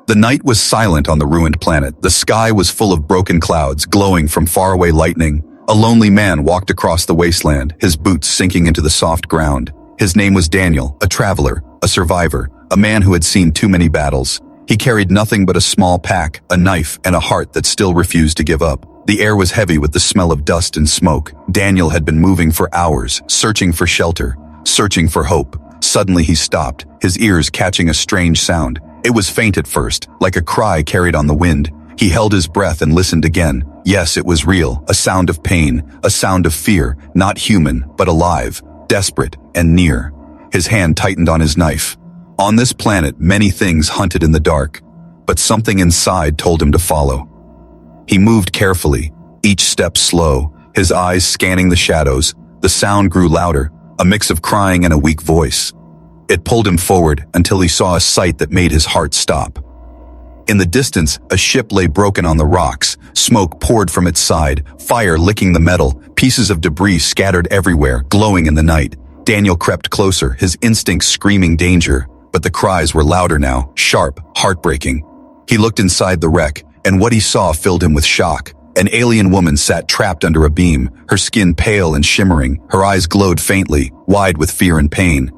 The night was silent on the ruined planet. The sky was full of broken clouds, glowing from faraway lightning. A lonely man walked across the wasteland, his boots sinking into the soft ground. His name was Daniel, a traveler, a survivor, a man who had seen too many battles. He carried nothing but a small pack, a knife, and a heart that still refused to give up. The air was heavy with the smell of dust and smoke. Daniel had been moving for hours, searching for shelter, searching for hope. Suddenly he stopped, his ears catching a strange sound. It was faint at first, like a cry carried on the wind. He held his breath and listened again. Yes, it was real, a sound of pain, a sound of fear, not human, but alive, desperate, and near. His hand tightened on his knife. On this planet, many things hunted in the dark, but something inside told him to follow. He moved carefully, each step slow, his eyes scanning the shadows. The sound grew louder, a mix of crying and a weak voice. It pulled him forward until he saw a sight that made his heart stop. In the distance, a ship lay broken on the rocks. Smoke poured from its side, fire licking the metal, pieces of debris scattered everywhere, glowing in the night. Daniel crept closer, his instincts screaming danger, but the cries were louder now, sharp, heartbreaking. He looked inside the wreck, and what he saw filled him with shock. An alien woman sat trapped under a beam, her skin pale and shimmering, her eyes glowed faintly, wide with fear and pain.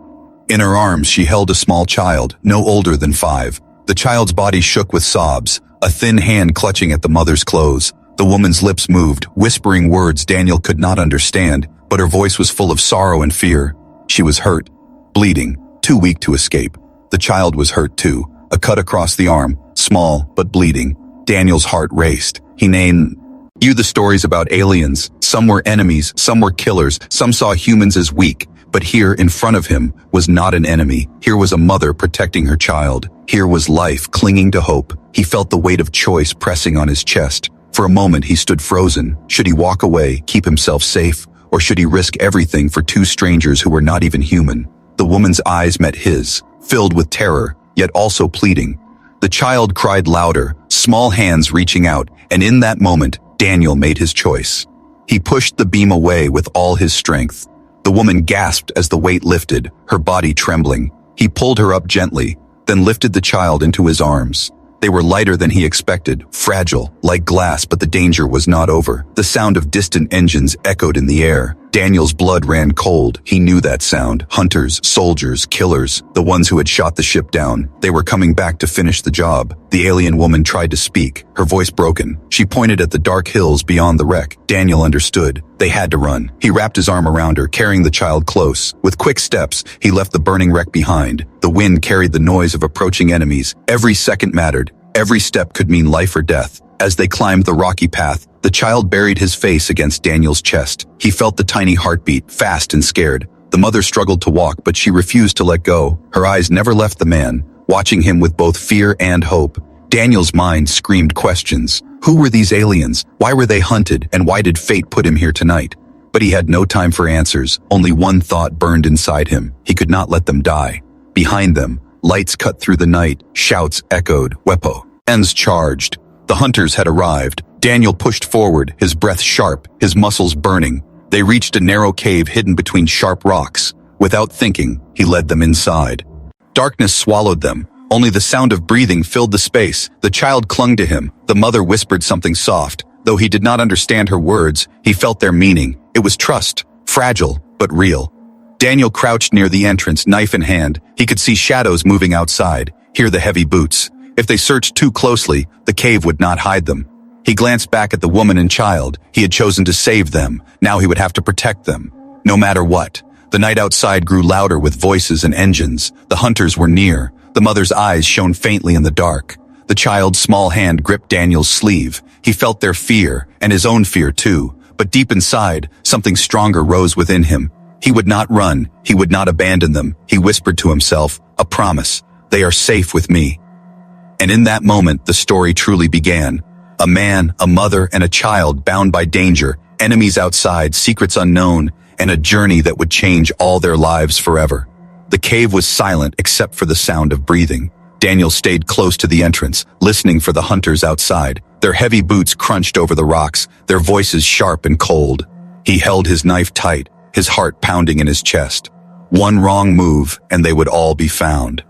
In her arms she held a small child, no older than 5. The child's body shook with sobs, a thin hand clutching at the mother's clothes. The woman's lips moved, whispering words Daniel could not understand, but her voice was full of sorrow and fear. She was hurt, bleeding, too weak to escape. The child was hurt too, a cut across the arm, small but bleeding. Daniel's heart raced. He named the stories about aliens. Some were enemies, some were killers, some saw humans as weak. But here, in front of him, was not an enemy. Here was a mother protecting her child. Here was life clinging to hope. He felt the weight of choice pressing on his chest. For a moment he stood frozen. Should he walk away, keep himself safe, or should he risk everything for 2 strangers who were not even human? The woman's eyes met his, filled with terror, yet also pleading. The child cried louder, small hands reaching out, and in that moment, Daniel made his choice. He pushed the beam away with all his strength. The woman gasped as the weight lifted, her body trembling. He pulled her up gently, then lifted the child into his arms. They were lighter than he expected, fragile, like glass, but the danger was not over. The sound of distant engines echoed in the air. Daniel's blood ran cold. He knew that sound. Hunters, soldiers, killers, the ones who had shot the ship down. They were coming back to finish the job. The alien woman tried to speak, her voice broken. She pointed at the dark hills beyond the wreck. Daniel understood. They had to run. He wrapped his arm around her, carrying the child close. With quick steps, he left the burning wreck behind. The wind carried the noise of approaching enemies. Every second mattered. Every step could mean life or death. As they climbed the rocky path, the child buried his face against Daniel's chest. He felt the tiny heartbeat, fast and scared. The mother struggled to walk, but she refused to let go. Her eyes never left the man, watching him with both fear and hope. Daniel's mind screamed questions. Who were these aliens? Why were they hunted? And why did fate put him here tonight? But he had no time for answers. Only one thought burned inside him. He could not let them die. Behind them, lights cut through the night, shouts echoed, weapons charged. The hunters had arrived. Daniel pushed forward, his breath sharp, his muscles burning. They reached a narrow cave hidden between sharp rocks. Without thinking, he led them inside. Darkness swallowed them. Only the sound of breathing filled the space. The child clung to him. The mother whispered something soft. Though he did not understand her words, he felt their meaning. It was trust, fragile, but real. Daniel crouched near the entrance, knife in hand. He could see shadows moving outside, hear the heavy boots. If they searched too closely, the cave would not hide them. He glanced back at the woman and child. He had chosen to save them. Now he would have to protect them. No matter what. The night outside grew louder with voices and engines. The hunters were near. The mother's eyes shone faintly in the dark. The child's small hand gripped Daniel's sleeve. He felt their fear, and his own fear too. But deep inside, something stronger rose within him. He would not run. He would not abandon them. He whispered to himself, a promise. They are safe with me. And in that moment, the story truly began. A man, a mother, and a child bound by danger, enemies outside, secrets unknown, and a journey that would change all their lives forever. The cave was silent except for the sound of breathing. Daniel stayed close to the entrance, listening for the hunters outside. Their heavy boots crunched over the rocks, their voices sharp and cold. He held his knife tight, his heart pounding in his chest. One wrong move, and they would all be found.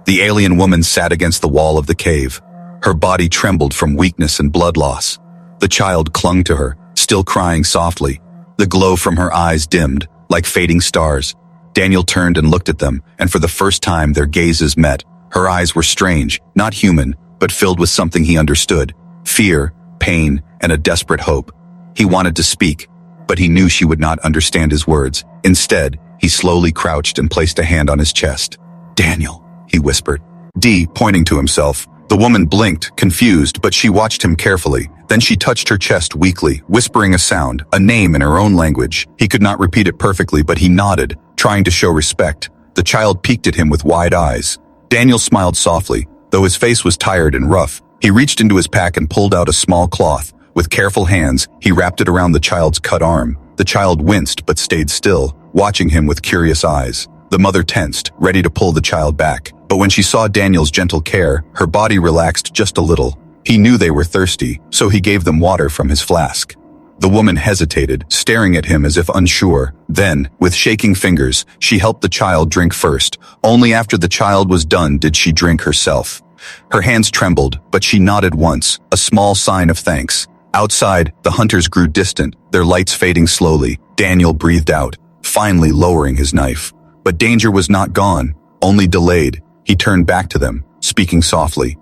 The alien woman sat against the wall of the cave. Her body trembled from weakness and blood loss. The child clung to her, still crying softly. The glow from her eyes dimmed, like fading stars. Daniel turned and looked at them, and for the first time their gazes met. Her eyes were strange, not human, but filled with something he understood. Fear, pain, and a desperate hope. He wanted to speak, but he knew she would not understand his words. Instead, he slowly crouched and placed a hand on his chest. "Daniel," he whispered. D, pointing to himself. The woman blinked, confused, but she watched him carefully. Then she touched her chest weakly, whispering a sound, a name in her own language. He could not repeat it perfectly, but he nodded, trying to show respect. The child peeked at him with wide eyes. Daniel smiled softly, though his face was tired and rough. He reached into his pack and pulled out a small cloth. With careful hands, he wrapped it around the child's cut arm. The child winced but stayed still, watching him with curious eyes. The mother tensed, ready to pull the child back. But when she saw Daniel's gentle care, her body relaxed just a little. He knew they were thirsty, so he gave them water from his flask. The woman hesitated, staring at him as if unsure. Then, with shaking fingers, she helped the child drink first. Only after the child was done did she drink herself. Her hands trembled, but she nodded once, a small sign of thanks. Outside, the hunters grew distant, their lights fading slowly. Daniel breathed out, finally lowering his knife. But danger was not gone, only delayed. He turned back to them, speaking softly.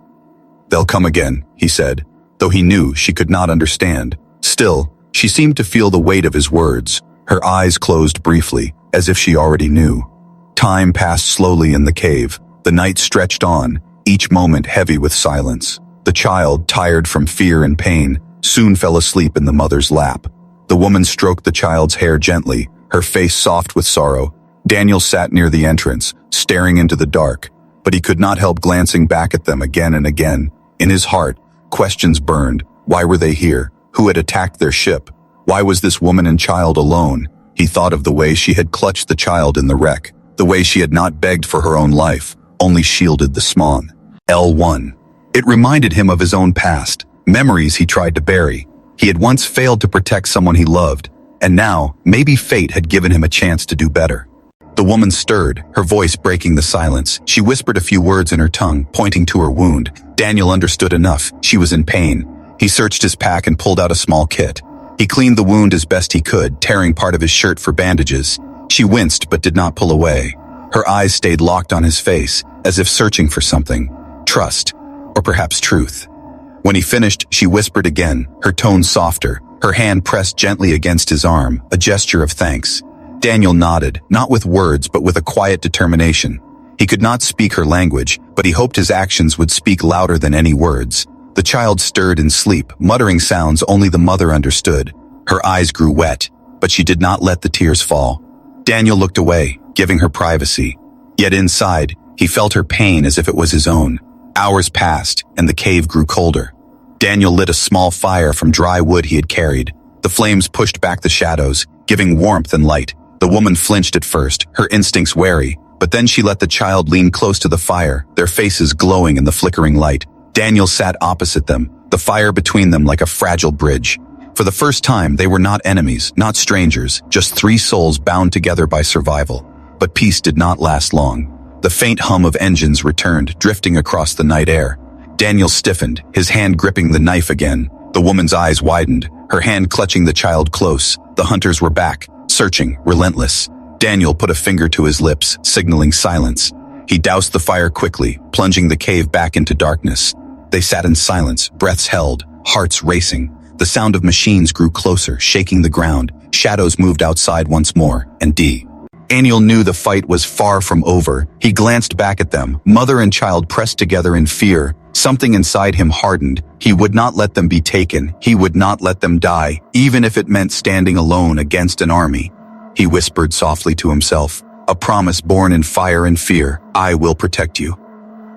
"They'll come again," he said, though he knew she could not understand. Still, she seemed to feel the weight of his words. Her eyes closed briefly, as if she already knew. Time passed slowly in the cave. The night stretched on, each moment heavy with silence. The child, tired from fear and pain, soon fell asleep in the mother's lap. The woman stroked the child's hair gently, her face soft with sorrow. Daniel sat near the entrance, staring into the dark, but he could not help glancing back at them again and again. In his heart, questions burned. Why were they here? Who had attacked their ship? Why was this woman and child alone? He thought of the way she had clutched the child in the wreck, the way she had not begged for her own life, only shielded the swan. L1. It reminded him of his own past, memories he tried to bury. He had once failed to protect someone he loved, and now, maybe fate had given him a chance to do better. The woman stirred, her voice breaking the silence. She whispered a few words in her tongue, pointing to her wound. Daniel understood enough. She was in pain. He searched his pack and pulled out a small kit. He cleaned the wound as best he could, tearing part of his shirt for bandages. She winced but did not pull away. Her eyes stayed locked on his face, as if searching for something. Trust, or perhaps truth. When he finished, she whispered again, her tone softer, her hand pressed gently against his arm, a gesture of thanks. Daniel nodded, not with words but with a quiet determination. He could not speak her language, but he hoped his actions would speak louder than any words. The child stirred in sleep, muttering sounds only the mother understood. Her eyes grew wet, but she did not let the tears fall. Daniel looked away, giving her privacy. Yet inside, he felt her pain as if it was his own. Hours passed, and the cave grew colder. Daniel lit a small fire from dry wood he had carried. The flames pushed back the shadows, giving warmth and light. The woman flinched at first, her instincts wary, but then she let the child lean close to the fire, their faces glowing in the flickering light. Daniel sat opposite them, the fire between them like a fragile bridge. For the first time, they were not enemies, not strangers, just three souls bound together by survival. But peace did not last long. The faint hum of engines returned, drifting across the night air. Daniel stiffened, his hand gripping the knife again. The woman's eyes widened, her hand clutching the child close. The hunters were back, searching, relentless. Daniel put a finger to his lips, signaling silence. He doused the fire quickly, plunging the cave back into darkness. They sat in silence, breaths held, hearts racing. The sound of machines grew closer, shaking the ground. Shadows moved outside once more, and Daniel knew the fight was far from over. He glanced back at them, mother and child pressed together in fear. Something inside him hardened. He would not let them be taken. He would not let them die, even if it meant standing alone against an army. He whispered softly to himself, a promise born in fire and fear, I will protect you.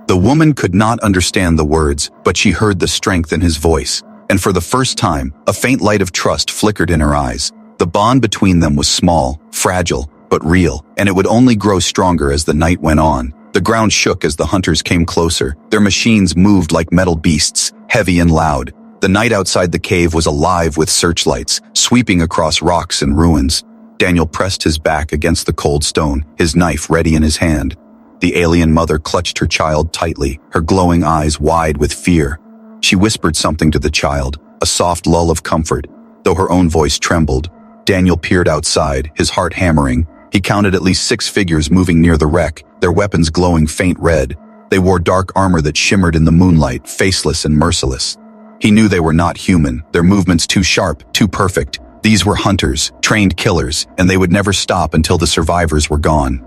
The woman could not understand the words, but she heard the strength in his voice. And for the first time, a faint light of trust flickered in her eyes. The bond between them was small, fragile, but real, and it would only grow stronger as the night went on. The ground shook as the hunters came closer. Their machines moved like metal beasts, heavy and loud. The night outside the cave was alive with searchlights, sweeping across rocks and ruins. Daniel pressed his back against the cold stone, his knife ready in his hand. The alien mother clutched her child tightly, her glowing eyes wide with fear. She whispered something to the child, a soft lull of comfort, though her own voice trembled. Daniel peered outside, his heart hammering. He counted at least 6 figures moving near the wreck, their weapons glowing faint red. They wore dark armor that shimmered in the moonlight, faceless and merciless. He knew they were not human, their movements too sharp, too perfect. These were hunters, trained killers, and they would never stop until the survivors were gone.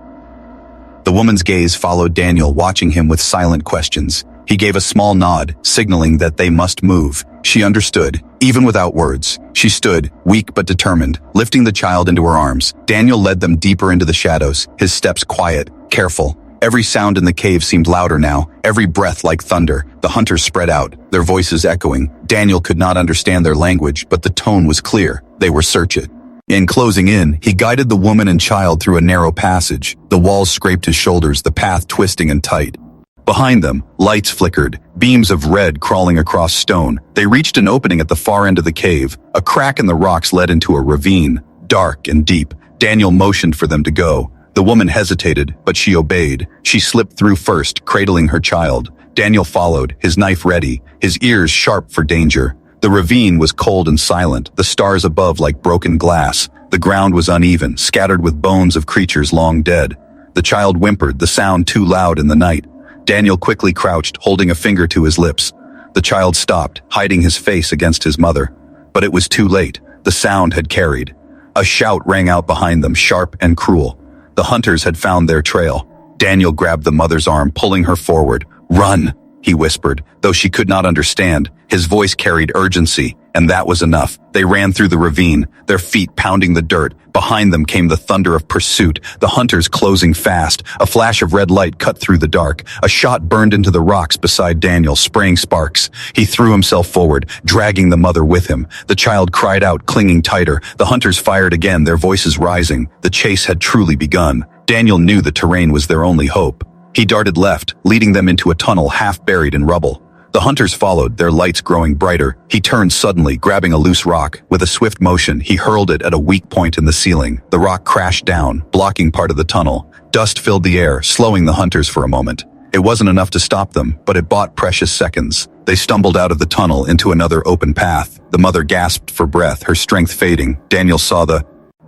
The woman's gaze followed Daniel, watching him with silent questions. He gave a small nod, signaling that they must move. She understood, even without words. She stood, weak but determined, lifting the child into her arms. Daniel led them deeper into the shadows, his steps quiet, careful. Every sound in the cave seemed louder now, every breath like thunder. The hunters spread out, their voices echoing. Daniel could not understand their language, but the tone was clear. They were searching. In closing in, he guided the woman and child through a narrow passage. The walls scraped his shoulders, the path twisting and tight. Behind them, lights flickered, beams of red crawling across stone. They reached an opening at the far end of the cave. A crack in the rocks led into a ravine, dark and deep. Daniel motioned for them to go. The woman hesitated, but she obeyed. She slipped through first, cradling her child. Daniel followed, his knife ready, his ears sharp for danger. The ravine was cold and silent, the stars above like broken glass. The ground was uneven, scattered with bones of creatures long dead. The child whimpered, the sound too loud in the night. Daniel quickly crouched, holding a finger to his lips. The child stopped, hiding his face against his mother. But it was too late. The sound had carried. A shout rang out behind them, sharp and cruel. The hunters had found their trail. Daniel grabbed the mother's arm, pulling her forward. "Run," he whispered, though she could not understand. His voice carried urgency, and that was enough. They ran through the ravine, their feet pounding the dirt. Behind them came the thunder of pursuit, the hunters closing fast. A flash of red light cut through the dark. A shot burned into the rocks beside Daniel, spraying sparks. He threw himself forward, dragging the mother with him. The child cried out, clinging tighter. The hunters fired again, their voices rising. The chase had truly begun. Daniel knew the terrain was their only hope. He darted left, leading them into a tunnel half buried in rubble. The hunters followed, their lights growing brighter. He turned suddenly, grabbing a loose rock. With a swift motion, he hurled it at a weak point in the ceiling. The rock crashed down, blocking part of the tunnel. Dust filled the air, slowing the hunters for a moment. It wasn't enough to stop them, but it bought precious seconds. They stumbled out of the tunnel into another open path. The mother gasped for breath, her strength fading. Daniel saw the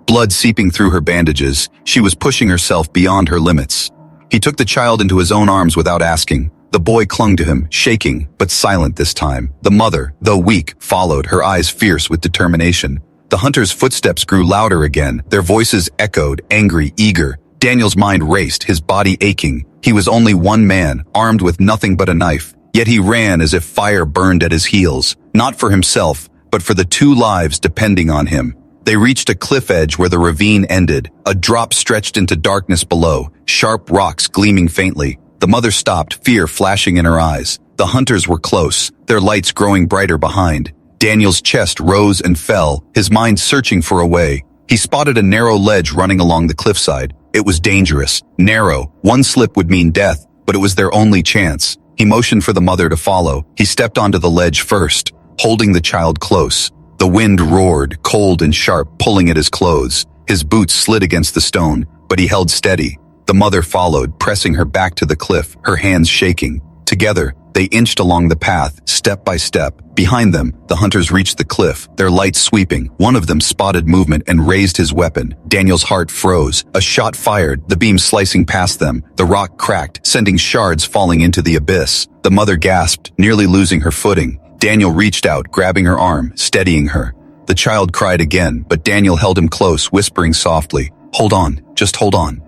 blood seeping through her bandages. She was pushing herself beyond her limits. He took the child into his own arms without asking. The boy clung to him, shaking, but silent this time. The mother, though weak, followed, her eyes fierce with determination. The hunters' footsteps grew louder again, their voices echoed, angry, eager. Daniel's mind raced, his body aching. He was only one man, armed with nothing but a knife. Yet he ran as if fire burned at his heels, not for himself, but for the 2 lives depending on him. They reached a cliff edge where the ravine ended. A drop stretched into darkness below, sharp rocks gleaming faintly. The mother stopped, fear flashing in her eyes. The hunters were close, their lights growing brighter behind. Daniel's chest rose and fell, his mind searching for a way. He spotted a narrow ledge running along the cliffside. It was dangerous, narrow. One slip would mean death, but it was their only chance. He motioned for the mother to follow. He stepped onto the ledge first, holding the child close. The wind roared, cold and sharp, pulling at his clothes. His boots slid against the stone, but he held steady. The mother followed, pressing her back to the cliff, her hands shaking. Together, they inched along the path, step by step. Behind them, the hunters reached the cliff, their lights sweeping. One of them spotted movement and raised his weapon. Daniel's heart froze. A shot fired, the beam slicing past them. The rock cracked, sending shards falling into the abyss. The mother gasped, nearly losing her footing. Daniel reached out, grabbing her arm, steadying her. The child cried again, but Daniel held him close, whispering softly, "Hold on, just hold on."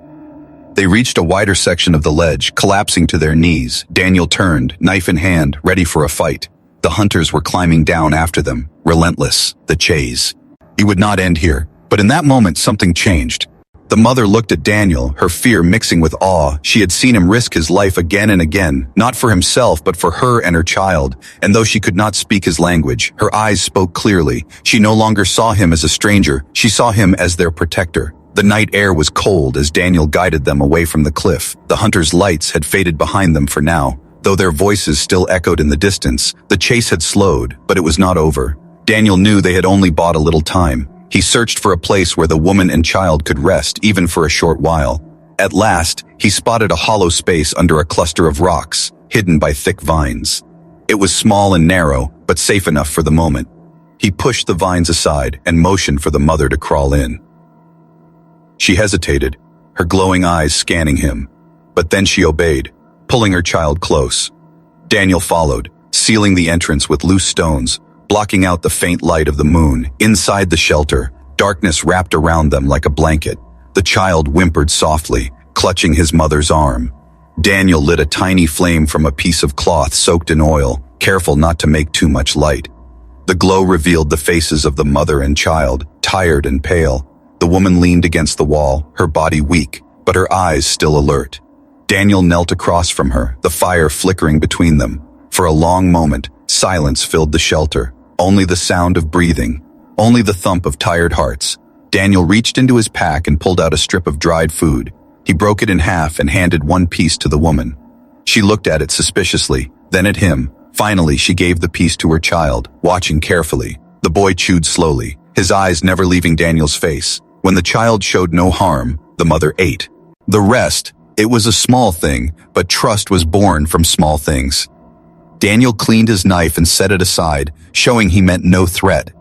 They reached a wider section of the ledge, collapsing to their knees. Daniel turned, knife in hand, ready for a fight. The hunters were climbing down after them, relentless, the chase. It would not end here, but in that moment something changed. The mother looked at Daniel, her fear mixing with awe. She had seen him risk his life again and again, not for himself but for her and her child. And though she could not speak his language, her eyes spoke clearly. She no longer saw him as a stranger, she saw him as their protector. The night air was cold as Daniel guided them away from the cliff. The hunters' lights had faded behind them for now. Though their voices still echoed in the distance, the chase had slowed, but it was not over. Daniel knew they had only bought a little time. He searched for a place where the woman and child could rest, even for a short while. At last, he spotted a hollow space under a cluster of rocks, hidden by thick vines. It was small and narrow, but safe enough for the moment. He pushed the vines aside and motioned for the mother to crawl in. She hesitated, her glowing eyes scanning him. But then she obeyed, pulling her child close. Daniel followed, sealing the entrance with loose stones, blocking out the faint light of the moon. Inside the shelter, darkness wrapped around them like a blanket. The child whimpered softly, clutching his mother's arm. Daniel lit a tiny flame from a piece of cloth soaked in oil, careful not to make too much light. The glow revealed the faces of the mother and child, tired and pale. The woman leaned against the wall, her body weak, but her eyes still alert. Daniel knelt across from her, the fire flickering between them. For a long moment, silence filled the shelter. Only the sound of breathing, only the thump of tired hearts. Daniel reached into his pack and pulled out a strip of dried food. He broke it in half and handed one piece to the woman. She looked at it suspiciously, then at him. Finally, she gave the piece to her child, watching carefully. The boy chewed slowly, his eyes never leaving Daniel's face. When the child showed no harm, the mother ate. The rest, it was a small thing, but trust was born from small things. Daniel cleaned his knife and set it aside, showing he meant no threat.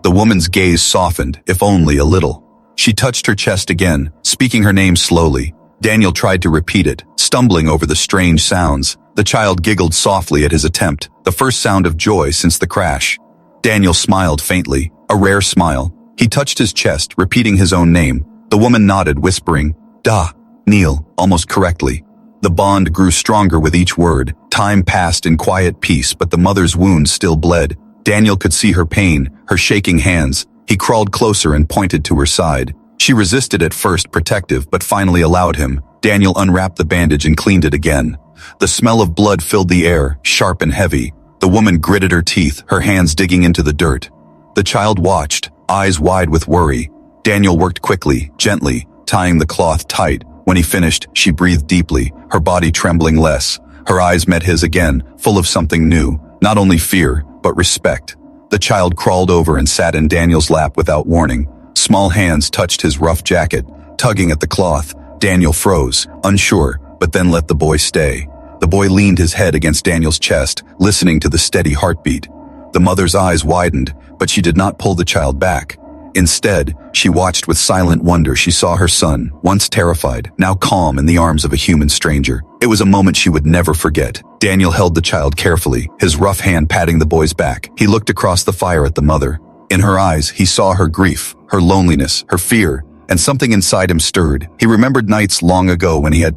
The woman's gaze softened, if only a little. She touched her chest again, speaking her name slowly. Daniel tried to repeat it, stumbling over the strange sounds. The child giggled softly at his attempt, the first sound of joy since the crash. Daniel smiled faintly, a rare smile. He touched his chest, repeating his own name. The woman nodded, whispering, "Da, Neil," almost correctly. The bond grew stronger with each word. Time passed in quiet peace, but the mother's wound still bled. Daniel could see her pain, her shaking hands. He crawled closer and pointed to her side. She resisted at first, protective, but finally allowed him. Daniel unwrapped the bandage and cleaned it again. The smell of blood filled the air, sharp and heavy. The woman gritted her teeth, her hands digging into the dirt. The child watched, eyes wide with worry. Daniel worked quickly, gently, tying the cloth tight. When he finished, she breathed deeply, her body trembling less. Her eyes met his again, full of something new, not only fear, but respect. The child crawled over and sat in Daniel's lap without warning. Small hands touched his rough jacket, tugging at the cloth. Daniel froze, unsure, but then let the boy stay. The boy leaned his head against Daniel's chest, listening to the steady heartbeat. The mother's eyes widened, but she did not pull the child back. Instead, she watched with silent wonder. She saw her son, once terrified, now calm in the arms of a human stranger. It was a moment she would never forget. Daniel held the child carefully, his rough hand patting the boy's back. He looked across the fire at the mother. In her eyes, he saw her grief, her loneliness, her fear, and something inside him stirred. He remembered nights long ago when he had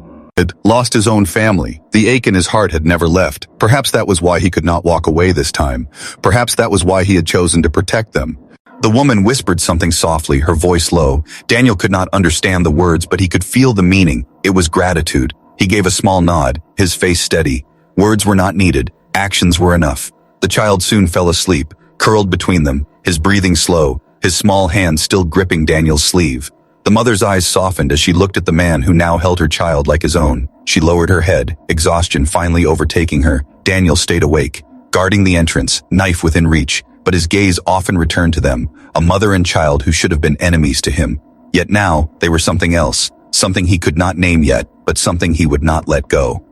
lost his own family. The ache in his heart had never left. Perhaps that was why he could not walk away this time. Perhaps that was why he had chosen to protect them. The woman whispered something softly, her voice low. Daniel could not understand the words, but he could feel the meaning. It was gratitude. He gave a small nod, his face steady. Words were not needed. Actions were enough. The child soon fell asleep, curled between them, his breathing slow, his small hand still gripping Daniel's sleeve. The mother's eyes softened as she looked at the man who now held her child like his own. She lowered her head, exhaustion finally overtaking her. Daniel stayed awake, guarding the entrance, knife within reach, but his gaze often returned to them, a mother and child who should have been enemies to him. Yet now, they were something else, something he could not name yet, but something he would not let go.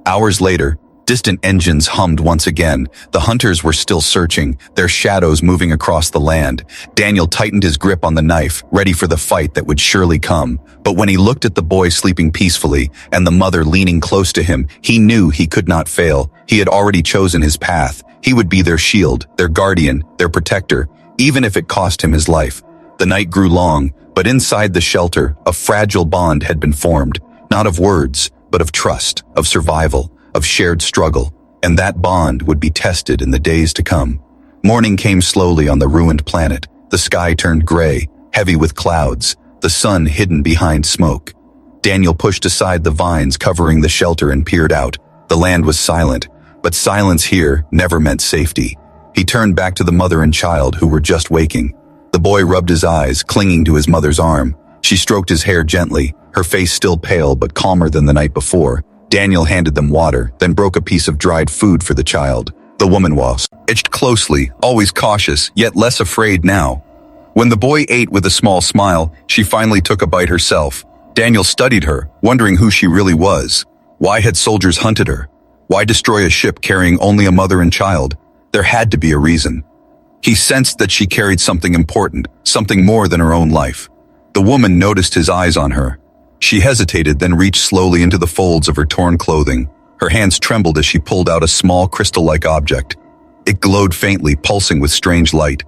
Hours later, distant engines hummed once again. The hunters were still searching, their shadows moving across the land. Daniel tightened his grip on the knife, ready for the fight that would surely come. But when he looked at the boy sleeping peacefully and the mother leaning close to him, he knew he could not fail. He had already chosen his path. He would be their shield, their guardian, their protector, even if it cost him his life. The night grew long, but inside the shelter, a fragile bond had been formed, not of words, but of trust, of survival, of shared struggle, and that bond would be tested in the days to come. Morning came slowly on the ruined planet. The sky turned gray, heavy with clouds, the sun hidden behind smoke. Daniel pushed aside the vines covering the shelter and peered out. The land was silent, but silence here never meant safety. He turned back to the mother and child who were just waking. The boy rubbed his eyes, clinging to his mother's arm. She stroked his hair gently, her face still pale but calmer than the night before. Daniel handed them water, then broke a piece of dried food for the child. The woman watched closely, always cautious, yet less afraid now. When the boy ate with a small smile, she finally took a bite herself. Daniel studied her, wondering who she really was. Why had soldiers hunted her? Why destroy a ship carrying only a mother and child? There had to be a reason. He sensed that she carried something important, something more than her own life. The woman noticed his eyes on her. She hesitated, then reached slowly into the folds of her torn clothing. Her hands trembled as she pulled out a small crystal-like object. It glowed faintly, pulsing with strange light.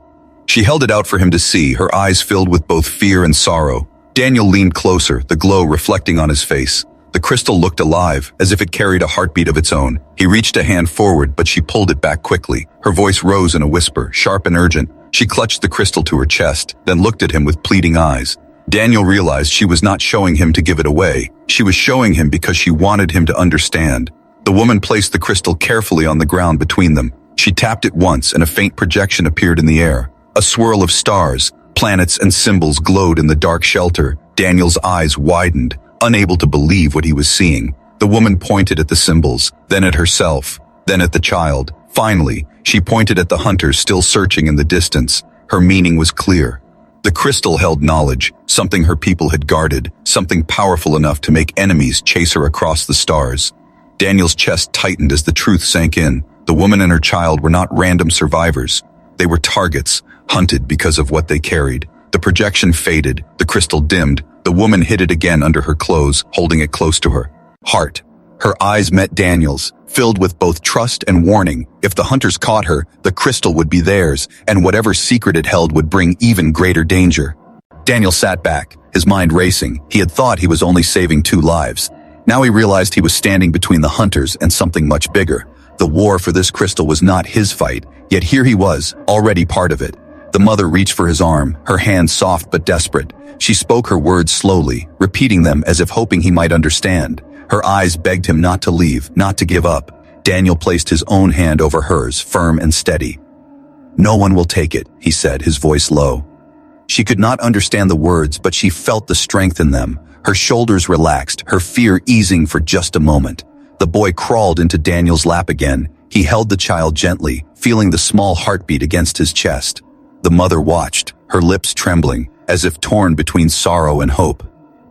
She held it out for him to see, her eyes filled with both fear and sorrow. Daniel leaned closer, the glow reflecting on his face. The crystal looked alive, as if it carried a heartbeat of its own. He reached a hand forward, but she pulled it back quickly. Her voice rose in a whisper, sharp and urgent. She clutched the crystal to her chest, then looked at him with pleading eyes. Daniel realized she was not showing him to give it away. She was showing him because she wanted him to understand. The woman placed the crystal carefully on the ground between them. She tapped it once, and a faint projection appeared in the air. A swirl of stars, planets, and symbols glowed in the dark shelter. Daniel's eyes widened, unable to believe what he was seeing. The woman pointed at the symbols, then at herself, then at the child. Finally, she pointed at the hunters still searching in the distance. Her meaning was clear. The crystal held knowledge, something her people had guarded, something powerful enough to make enemies chase her across the stars. Daniel's chest tightened as the truth sank in. The woman and her child were not random survivors. They were targets, hunted because of what they carried. The projection faded, the crystal dimmed. The woman hid it again under her clothes, holding it close to her heart. Her eyes met Daniel's, filled with both trust and warning. If the hunters caught her, the crystal would be theirs, and whatever secret it held would bring even greater danger. Daniel sat back, his mind racing. He had thought he was only saving 2 lives. Now he realized he was standing between the hunters and something much bigger. The war for this crystal was not his fight, yet here he was, already part of it. The mother reached for his arm, her hand soft but desperate. She spoke her words slowly, repeating them as if hoping he might understand. Her eyes begged him not to leave, not to give up. Daniel placed his own hand over hers, firm and steady. "No one will take it," he said, his voice low. She could not understand the words, but she felt the strength in them. Her shoulders relaxed, her fear easing for just a moment. The boy crawled into Daniel's lap again. He held the child gently, feeling the small heartbeat against his chest. The mother watched, her lips trembling, as if torn between sorrow and hope.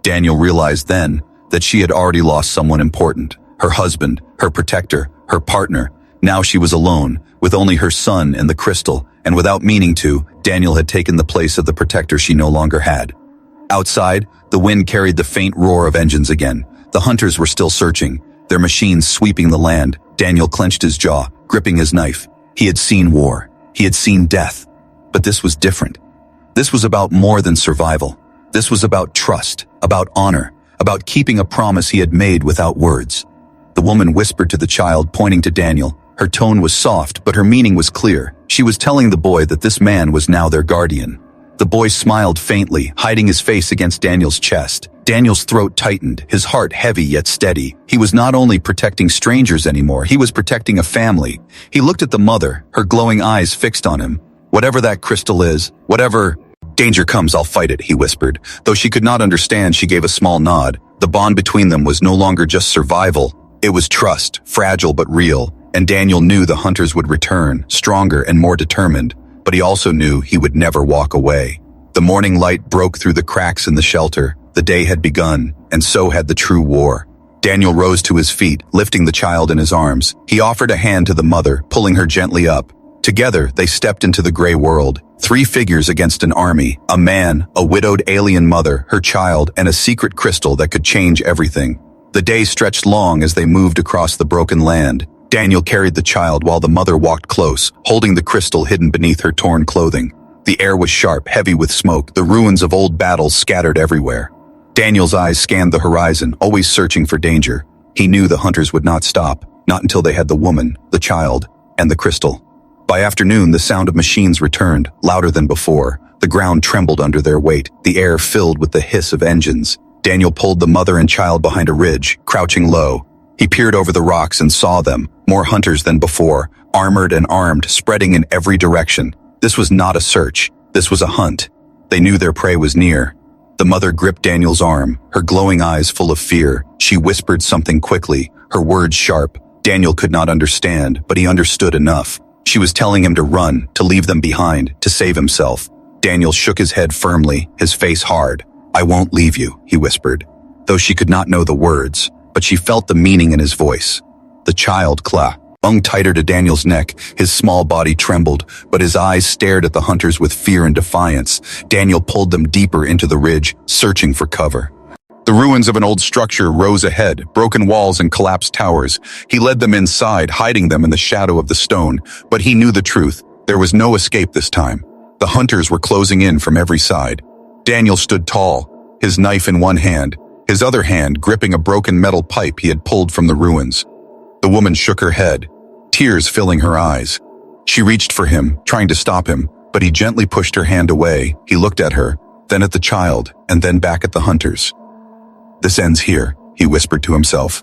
Daniel realized then that she had already lost someone important. Her husband, her protector, her partner. Now she was alone, with only her son and the crystal, and without meaning to, Daniel had taken the place of the protector she no longer had. Outside, the wind carried the faint roar of engines again. The hunters were still searching, their machines sweeping the land. Daniel clenched his jaw, gripping his knife. He had seen war. He had seen death. But this was different. This was about more than survival. This was about trust, about honor, about keeping a promise he had made without words. The woman whispered to the child, pointing to Daniel. Her tone was soft, but her meaning was clear. She was telling the boy that this man was now their guardian. The boy smiled faintly, hiding his face against Daniel's chest. Daniel's throat tightened, his heart heavy yet steady. He was not only protecting strangers anymore, he was protecting a family. He looked at the mother, her glowing eyes fixed on him. "Whatever that crystal is, whatever danger comes, I'll fight it," he whispered. Though she could not understand, she gave a small nod. The bond between them was no longer just survival. It was trust, fragile but real. And Daniel knew the hunters would return, stronger and more determined. But he also knew he would never walk away. The morning light broke through the cracks in the shelter. The day had begun, and so had the true war. Daniel rose to his feet, lifting the child in his arms. He offered a hand to the mother, pulling her gently up. Together, they stepped into the gray world. 3 figures against an army, a man, a widowed alien mother, her child, and a secret crystal that could change everything. The day stretched long as they moved across the broken land. Daniel carried the child while the mother walked close, holding the crystal hidden beneath her torn clothing. The air was sharp, heavy with smoke, the ruins of old battles scattered everywhere. Daniel's eyes scanned the horizon, always searching for danger. He knew the hunters would not stop, not until they had the woman, the child, and the crystal. By afternoon, the sound of machines returned, louder than before. The ground trembled under their weight, the air filled with the hiss of engines. Daniel pulled the mother and child behind a ridge, crouching low. He peered over the rocks and saw them, more hunters than before, armored and armed, spreading in every direction. This was not a search. This was a hunt. They knew their prey was near. The mother gripped Daniel's arm, her glowing eyes full of fear. She whispered something quickly, her words sharp. Daniel could not understand, but he understood enough. She was telling him to run, to leave them behind, to save himself. Daniel shook his head firmly, his face hard. "I won't leave you," he whispered. though she could not know the words, but she felt the meaning in his voice. The child clung tighter to Daniel's neck. His small body trembled, but his eyes stared at the hunters with fear and defiance. Daniel pulled them deeper into the ridge, searching for cover. The ruins of an old structure rose ahead, broken walls and collapsed towers. He led them inside, hiding them in the shadow of the stone, but he knew the truth. There was no escape this time. The hunters were closing in from every side. Daniel stood tall, his knife in one hand, his other hand gripping a broken metal pipe he had pulled from the ruins. The woman shook her head, tears filling her eyes. She reached for him, trying to stop him, but he gently pushed her hand away. He looked at her, then at the child, and then back at the hunters. "This ends here," he whispered to himself.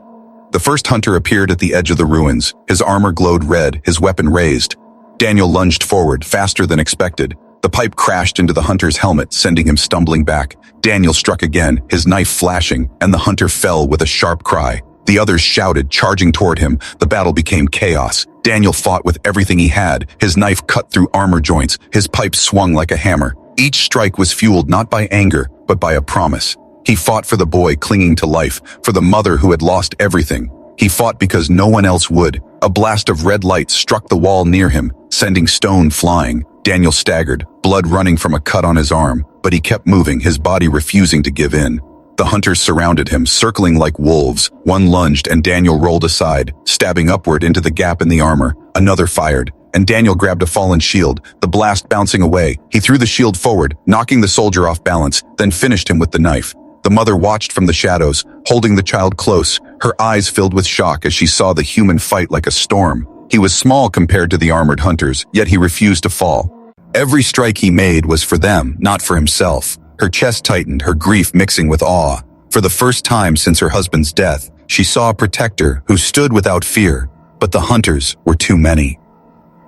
The first hunter appeared at the edge of the ruins. His armor glowed red, his weapon raised. Daniel lunged forward, faster than expected. The pipe crashed into the hunter's helmet, sending him stumbling back. Daniel struck again, his knife flashing, and the hunter fell with a sharp cry. The others shouted, charging toward him. The battle became chaos. Daniel fought with everything he had. His knife cut through armor joints. His pipe swung like a hammer. Each strike was fueled not by anger, but by a promise. He fought for the boy clinging to life, for the mother who had lost everything. He fought because no one else would. A blast of red light struck the wall near him, sending stone flying. Daniel staggered, blood running from a cut on his arm, but he kept moving, his body refusing to give in. The hunters surrounded him, circling like wolves. One lunged and Daniel rolled aside, stabbing upward into the gap in the armor. Another fired, and Daniel grabbed a fallen shield, the blast bouncing away. He threw the shield forward, knocking the soldier off balance, then finished him with the knife. The mother watched from the shadows, holding the child close, her eyes filled with shock as she saw the human fight like a storm. He was small compared to the armored hunters, yet he refused to fall. Every strike he made was for them, not for himself. Her chest tightened, her grief mixing with awe. For the first time since her husband's death, she saw a protector who stood without fear, but the hunters were too many.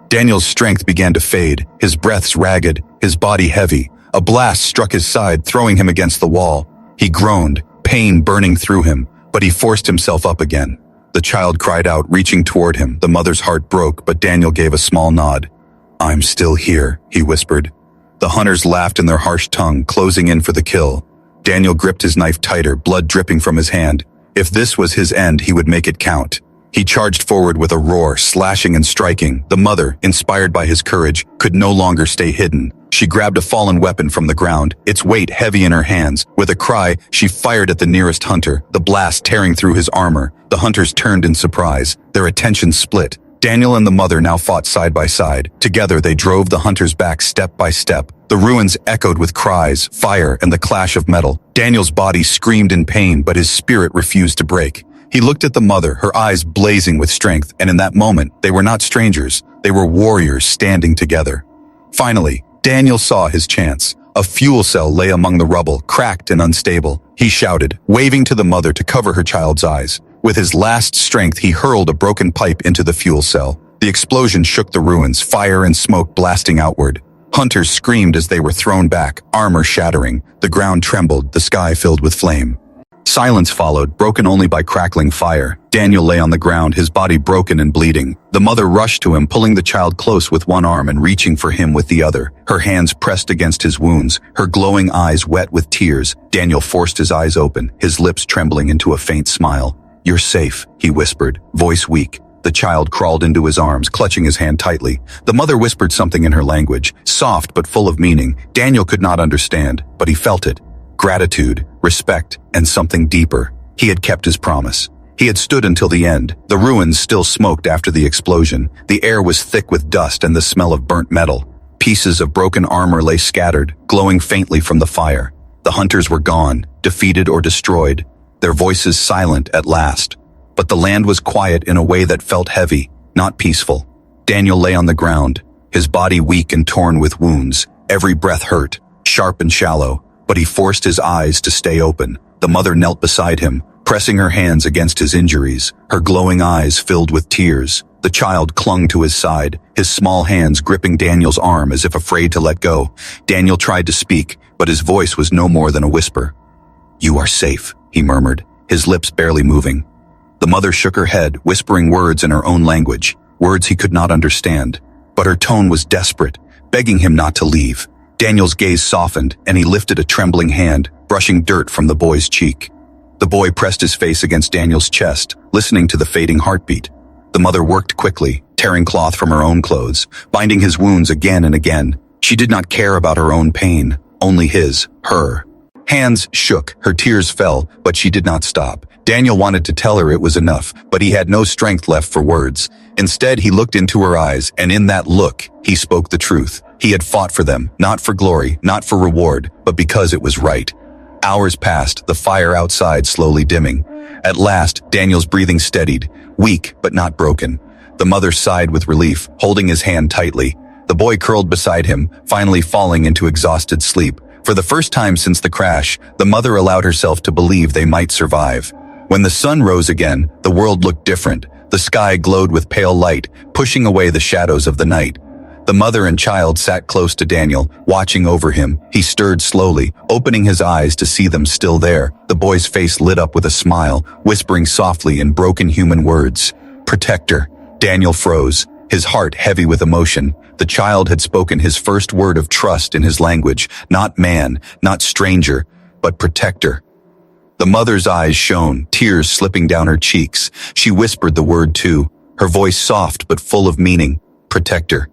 Daniel's strength began to fade, his breaths ragged, his body heavy. A blast struck his side, throwing him against the wall. He groaned, pain burning through him, but he forced himself up again. The child cried out, reaching toward him. The mother's heart broke, but Daniel gave a small nod. "I'm still here," he whispered. The hunters laughed in their harsh tongue, closing in for the kill. Daniel gripped his knife tighter, blood dripping from his hand. If this was his end, he would make it count. He charged forward with a roar, slashing and striking. The mother, inspired by his courage, could no longer stay hidden. She grabbed a fallen weapon from the ground, its weight heavy in her hands. With a cry, she fired at the nearest hunter, the blast tearing through his armor. The hunters turned in surprise, their attention split. Daniel and the mother now fought side by side. Together they drove the hunters back step by step. The ruins echoed with cries, fire, and the clash of metal. Daniel's body screamed in pain, but his spirit refused to break. He looked at the mother, her eyes blazing with strength, and in that moment, they were not strangers. They were warriors standing together. Finally, Daniel saw his chance. A fuel cell lay among the rubble, cracked and unstable. He shouted, waving to the mother to cover her child's eyes. With his last strength, he hurled a broken pipe into the fuel cell. The explosion shook the ruins, fire and smoke blasting outward. Hunters screamed as they were thrown back, armor shattering. The ground trembled, the sky filled with flame. Silence followed, broken only by crackling fire. Daniel lay on the ground, his body broken and bleeding. The mother rushed to him, pulling the child close with one arm and reaching for him with the other. Her hands pressed against his wounds, her glowing eyes wet with tears. Daniel forced his eyes open, his lips trembling into a faint smile. "You're safe," he whispered, voice weak. The child crawled into his arms, clutching his hand tightly. The mother whispered something in her language, soft but full of meaning. Daniel could not understand, but he felt it. Gratitude, respect, and something deeper. He had kept his promise. He had stood until the end. The ruins still smoked after the explosion. The air was thick with dust and the smell of burnt metal. Pieces of broken armor lay scattered, glowing faintly from the fire. The hunters were gone, defeated or destroyed, their voices silent at last. But the land was quiet in a way that felt heavy, not peaceful. Daniel lay on the ground, his body weak and torn with wounds. Every breath hurt, sharp and shallow, but he forced his eyes to stay open. The mother knelt beside him, pressing her hands against his injuries, her glowing eyes filled with tears. The child clung to his side, his small hands gripping Daniel's arm as if afraid to let go. Daniel tried to speak, but his voice was no more than a whisper. "You are safe," he murmured, his lips barely moving. The mother shook her head, whispering words in her own language, words he could not understand. But her tone was desperate, begging him not to leave. Daniel's gaze softened, and he lifted a trembling hand, brushing dirt from the boy's cheek. The boy pressed his face against Daniel's chest, listening to the fading heartbeat. The mother worked quickly, tearing cloth from her own clothes, binding his wounds again and again. She did not care about her own pain, only her. Hands shook, her tears fell, but she did not stop. Daniel wanted to tell her it was enough, but he had no strength left for words. Instead, he looked into her eyes, and in that look, he spoke the truth. He had fought for them, not for glory, not for reward, but because it was right. Hours passed, the fire outside slowly dimming. At last, Daniel's breathing steadied, weak but not broken. The mother sighed with relief, holding his hand tightly. The boy curled beside him, finally falling into exhausted sleep. For the first time since the crash, the mother allowed herself to believe they might survive. When the sun rose again, the world looked different. The sky glowed with pale light, pushing away the shadows of the night. The mother and child sat close to Daniel, watching over him. He stirred slowly, opening his eyes to see them still there. The boy's face lit up with a smile, whispering softly in broken human words, "Protector." Daniel froze, his heart heavy with emotion. The child had spoken his first word of trust in his language, not man, not stranger, but protector. The mother's eyes shone, tears slipping down her cheeks. She whispered the word too, her voice soft but full of meaning, "Protector."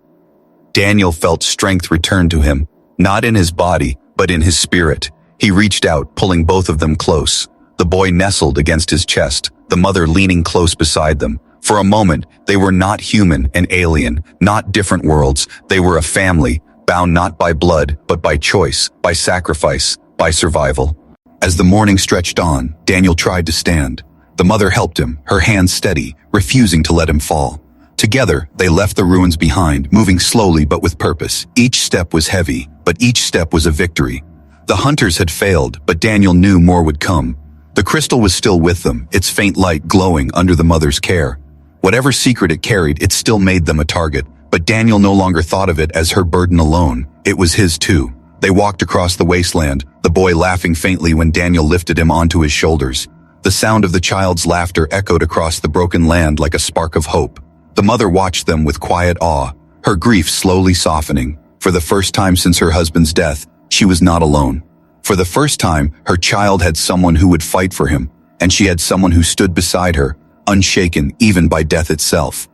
Daniel felt strength return to him, not in his body, but in his spirit. He reached out, pulling both of them close. The boy nestled against his chest, the mother leaning close beside them. For a moment, they were not human and alien, not different worlds. They were a family, bound not by blood, but by choice, by sacrifice, by survival. As the morning stretched on, Daniel tried to stand. The mother helped him, her hands steady, refusing to let him fall. Together, they left the ruins behind, moving slowly but with purpose. Each step was heavy, but each step was a victory. The hunters had failed, but Daniel knew more would come. The crystal was still with them, its faint light glowing under the mother's care. Whatever secret it carried, it still made them a target, but Daniel no longer thought of it as her burden alone. It was his too. They walked across the wasteland, the boy laughing faintly when Daniel lifted him onto his shoulders. The sound of the child's laughter echoed across the broken land like a spark of hope. The mother watched them with quiet awe, her grief slowly softening. For the first time since her husband's death, she was not alone. For the first time, her child had someone who would fight for him, and she had someone who stood beside her, unshaken even by death itself.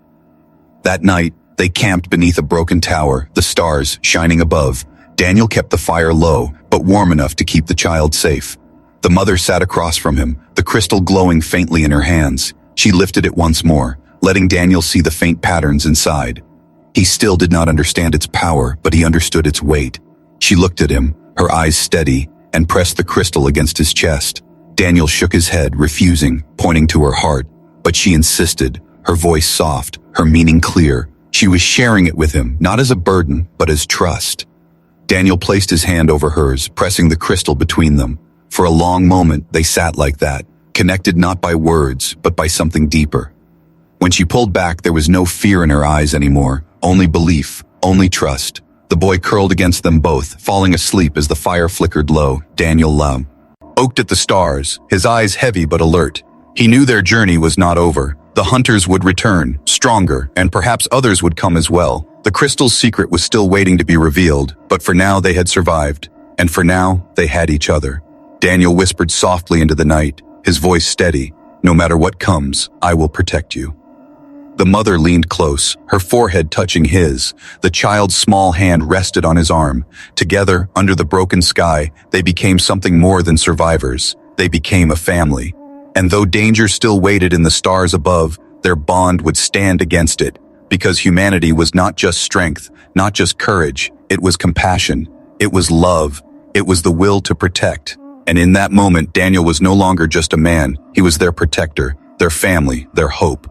That night, they camped beneath a broken tower, the stars shining above. Daniel kept the fire low, but warm enough to keep the child safe. The mother sat across from him, the crystal glowing faintly in her hands. She lifted it once more, letting Daniel see the faint patterns inside. He still did not understand its power, but he understood its weight. She looked at him, her eyes steady, and pressed the crystal against his chest. Daniel shook his head, refusing, pointing to her heart, but she insisted, her voice soft, her meaning clear. She was sharing it with him, not as a burden, but as trust. Daniel placed his hand over hers, pressing the crystal between them. For a long moment, they sat like that, connected not by words, but by something deeper. When she pulled back, there was no fear in her eyes anymore, only belief, only trust. The boy curled against them both, falling asleep as the fire flickered low. Daniel looked at the stars, his eyes heavy but alert. He knew their journey was not over. The hunters would return, stronger, and perhaps others would come as well. The crystal's secret was still waiting to be revealed, but for now they had survived, and for now they had each other. Daniel whispered softly into the night, his voice steady, "No matter what comes, I will protect you." The mother leaned close, her forehead touching his. The child's small hand rested on his arm. Together, under the broken sky, they became something more than survivors. They became a family. And though danger still waited in the stars above, their bond would stand against it, because humanity was not just strength, not just courage, it was compassion, it was love, it was the will to protect. And in that moment, Daniel was no longer just a man, he was their protector, their family, their hope.